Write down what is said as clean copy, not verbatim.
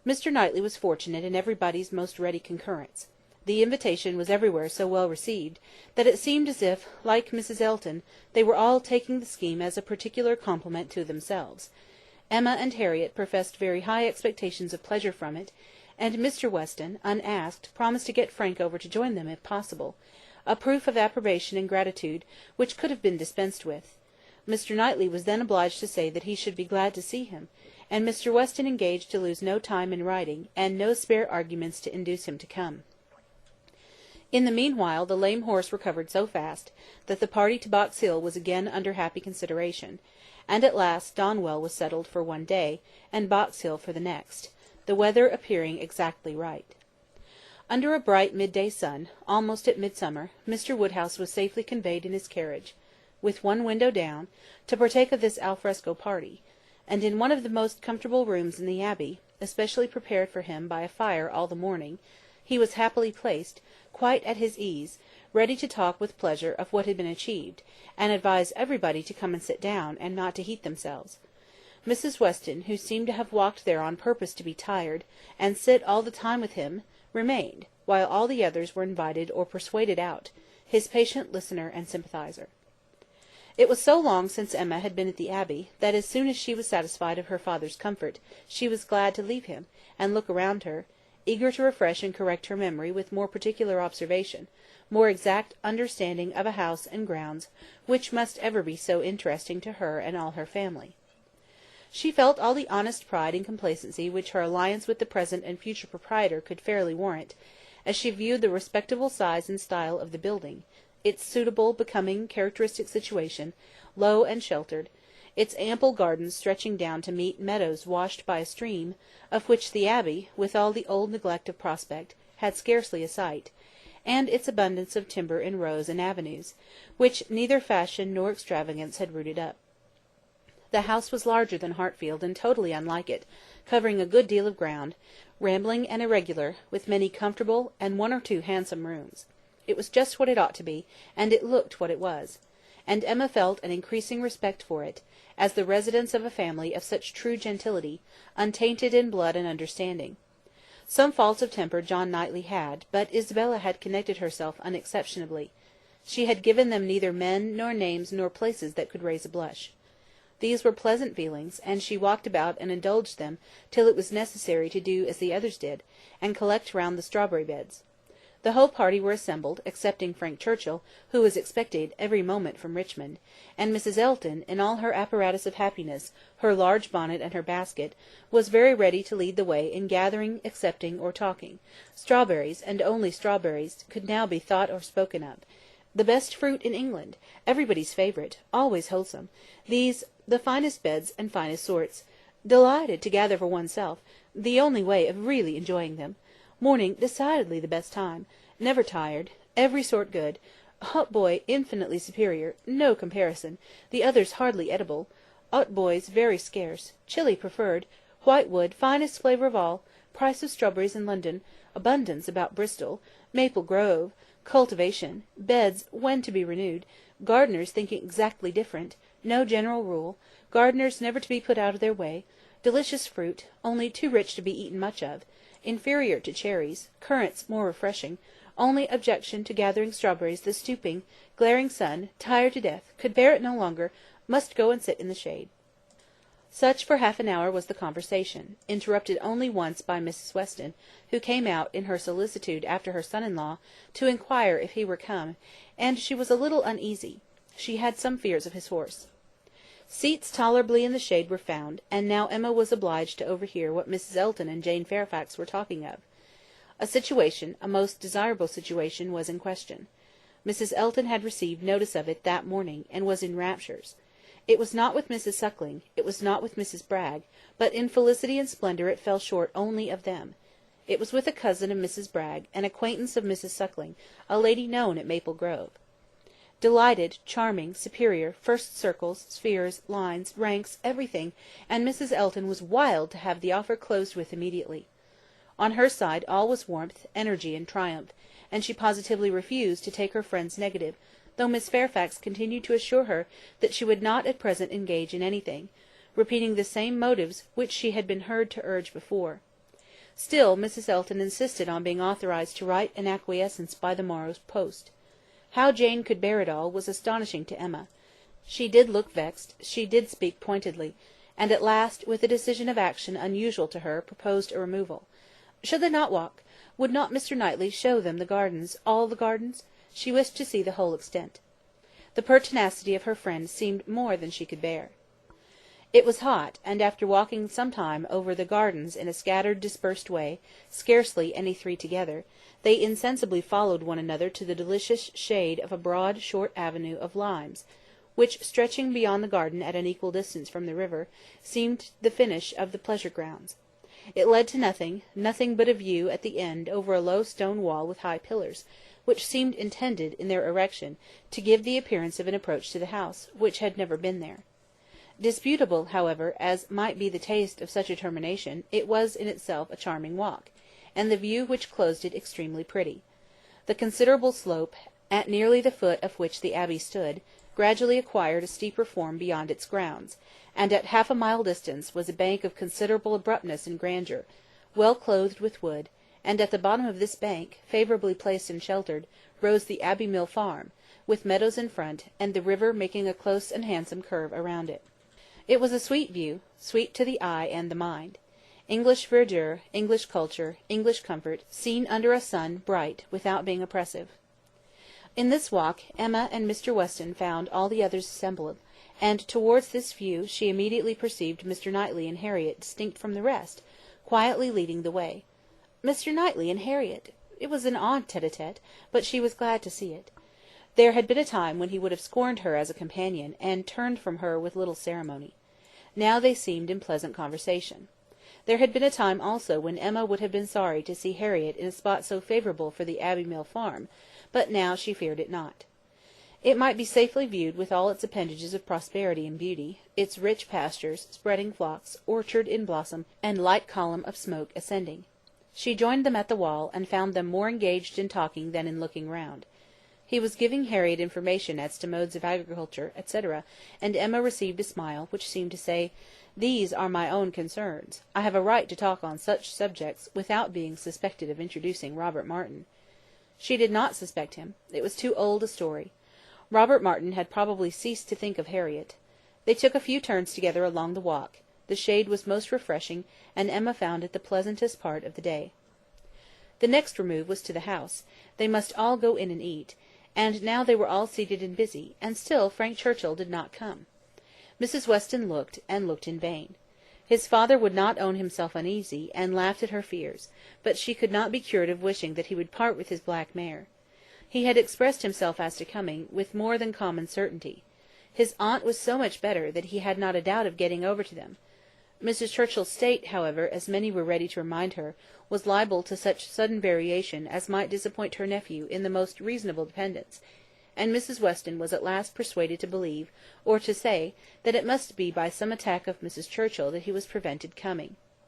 Mr. Knightley was fortunate in everybody's most ready concurrence. The invitation was everywhere so well received, that it seemed as if, like Mrs. Elton, they were all taking the scheme as a particular compliment to themselves. Emma and Harriet professed very high expectations of pleasure from it, and Mr. Weston, unasked, promised to get Frank over to join them if possible, a proof of approbation and gratitude which could have been dispensed with. Mr. Knightley was then obliged to say that he should be glad to see him, and Mr. Weston engaged to lose no time in writing, and no spare arguments to induce him to come. In the meanwhile the lame horse recovered so fast, that the party to Box Hill was again under happy consideration, and at last Donwell was settled for one day, and Box Hill for the next, the weather appearing exactly right. Under a bright midday sun, almost at midsummer, Mr. Woodhouse was safely conveyed in his carriage, with one window down, to partake of this alfresco party, and in one of the most comfortable rooms in the Abbey, especially prepared for him by a fire all the morning, he was happily placed, quite at his ease, ready to talk with pleasure of what had been achieved, and advise everybody to come and sit down, and not to heat themselves. Mrs. Weston, who seemed to have walked there on purpose to be tired, and sit all the time with him, remained, while all the others were invited or persuaded out, his patient listener and sympathizer. It was so long since Emma had been at the Abbey, that as soon as she was satisfied of her father's comfort, she was glad to leave him, and look around her, eager to refresh and correct her memory with more particular observation, more exact understanding of a house and grounds which must ever be so interesting to her and all her family. She felt all the honest pride and complacency which her alliance with the present and future proprietor could fairly warrant, as she viewed the respectable size and style of the building, its suitable, becoming, characteristic situation, low and sheltered, its ample gardens stretching down to meet meadows washed by a stream, of which the Abbey, with all the old neglect of prospect, had scarcely a sight, and its abundance of timber in rows and avenues, which neither fashion nor extravagance had rooted up. The house was larger than Hartfield, and totally unlike it, covering a good deal of ground, rambling and irregular, with many comfortable and one or two handsome rooms. It was just what it ought to be, and it looked what it was, and Emma felt an increasing respect for it, as the residence of a family of such true gentility, untainted in blood and understanding. Some faults of temper John Knightley had, but Isabella had connected herself unexceptionably. She had given them neither men, nor names, nor places that could raise a blush. These were pleasant feelings, and she walked about and indulged them till it was necessary to do as the others did, and collect round the strawberry beds. The whole party were assembled, excepting Frank Churchill, who was expected every moment from Richmond, and Mrs. Elton, in all her apparatus of happiness, her large bonnet and her basket, was very ready to lead the way in gathering, accepting, or talking. Strawberries, and only strawberries, could now be thought or spoken of. The best fruit in England, everybody's favourite, always wholesome, these, the finest beds and finest sorts, delighted to gather for oneself, the only way of really enjoying them. Morning decidedly the best time, never tired, every sort good, hautboy infinitely superior, no comparison, the others hardly edible, hautboys very scarce, chili preferred, whitewood finest flavour of all, price of strawberries in London, abundance about Bristol, Maple Grove, cultivation, beds when to be renewed, gardeners thinking exactly different, no general rule, gardeners never to be put out of their way, delicious fruit, only too rich to be eaten much of, inferior to cherries, currants more refreshing, only objection to gathering strawberries the stooping, glaring sun, tired to death, could bear it no longer, must go and sit in the shade. Such for half an hour was the conversation, interrupted only once by Mrs. Weston, who came out in her solicitude after her son-in-law, to inquire if he were come, and she was a little uneasy. She had some fears of his horse. Seats tolerably in the shade were found, and now Emma was obliged to overhear what Mrs. Elton and Jane Fairfax were talking of. A situation, a most desirable situation, was in question. Mrs. Elton had received notice of it that morning, and was in raptures. It was not with Mrs. Suckling, it was not with Mrs. Bragg, but in felicity and splendour it fell short only of them. It was with a cousin of Mrs. Bragg, an acquaintance of Mrs. Suckling, a lady known at Maple Grove. Delighted, charming, superior, first circles, spheres, lines, ranks, everything, and Mrs. Elton was wild to have the offer closed with immediately. On her side all was warmth, energy, and triumph, and she positively refused to take her friend's negative, though Miss Fairfax continued to assure her that she would not at present engage in anything, repeating the same motives which she had been heard to urge before. Still Mrs. Elton insisted on being authorised to write an acquiescence by the morrow's post. How Jane could bear it all was astonishing to Emma. She did look vexed, she did speak pointedly, and at last, with a decision of action unusual to her, proposed a removal. Should they not walk? Would not Mr. Knightley show them the gardens, all the gardens? She wished to see the whole extent. The pertinacity of her friend seemed more than she could bear. It was hot, and after walking some time over the gardens in a scattered, dispersed way, scarcely any three together, they insensibly followed one another to the delicious shade of a broad, short avenue of limes, which, stretching beyond the garden at an equal distance from the river, seemed the finish of the pleasure grounds. It led to nothing, nothing but a view at the end over a low stone wall with high pillars, which seemed intended, in their erection, to give the appearance of an approach to the house, which had never been there. Disputable, however, as might be the taste of such a termination, it was in itself a charming walk, and the view which closed it extremely pretty. The considerable slope, at nearly the foot of which the abbey stood, gradually acquired a steeper form beyond its grounds, and at half a mile distance was a bank of considerable abruptness and grandeur, well clothed with wood, and at the bottom of this bank, favourably placed and sheltered, rose the Abbey Mill farm, with meadows in front, and the river making a close and handsome curve around it. It was a sweet view, sweet to the eye and the mind. English verdure, English culture, English comfort, seen under a sun bright without being oppressive. In this walk Emma and Mr. Weston found all the others assembled, and towards this view she immediately perceived Mr. Knightley and Harriet distinct from the rest, quietly leading the way. Mr. Knightley and Harriet! It was an odd tête-à-tête, but she was glad to see it. There had been a time when he would have scorned her as a companion, and turned from her with little ceremony. Now they seemed in pleasant conversation. There had been a time also when Emma would have been sorry to see Harriet in a spot so favourable for the Abbey Mill farm, but now she feared it not. It might be safely viewed with all its appendages of prosperity and beauty, its rich pastures, spreading flocks, orchard in blossom, and light column of smoke ascending. She joined them at the wall, and found them more engaged in talking than in looking round. He was giving Harriet information as to modes of agriculture, etc., and Emma received a smile, which seemed to say, "These are my own concerns. I have a right to talk on such subjects, without being suspected of introducing Robert Martin." She did not suspect him. It was too old a story. Robert Martin had probably ceased to think of Harriet. They took a few turns together along the walk. The shade was most refreshing, and Emma found it the pleasantest part of the day. The next remove was to the house. They must all go in and eat, and now they were all seated and busy, and still Frank Churchill did not come. Mrs. Weston looked, and looked in vain. His father would not own himself uneasy, and laughed at her fears, but she could not be cured of wishing that he would part with his black mare. He had expressed himself as to coming, with more than common certainty. His aunt was so much better that he had not a doubt of getting over to them. Mrs. Churchill's state, however, as many were ready to remind her, was liable to such sudden variation as might disappoint her nephew in the most reasonable dependence, and Mrs. Weston was at last persuaded to believe, or to say, that it must be by some attack of Mrs. Churchill that he was prevented coming.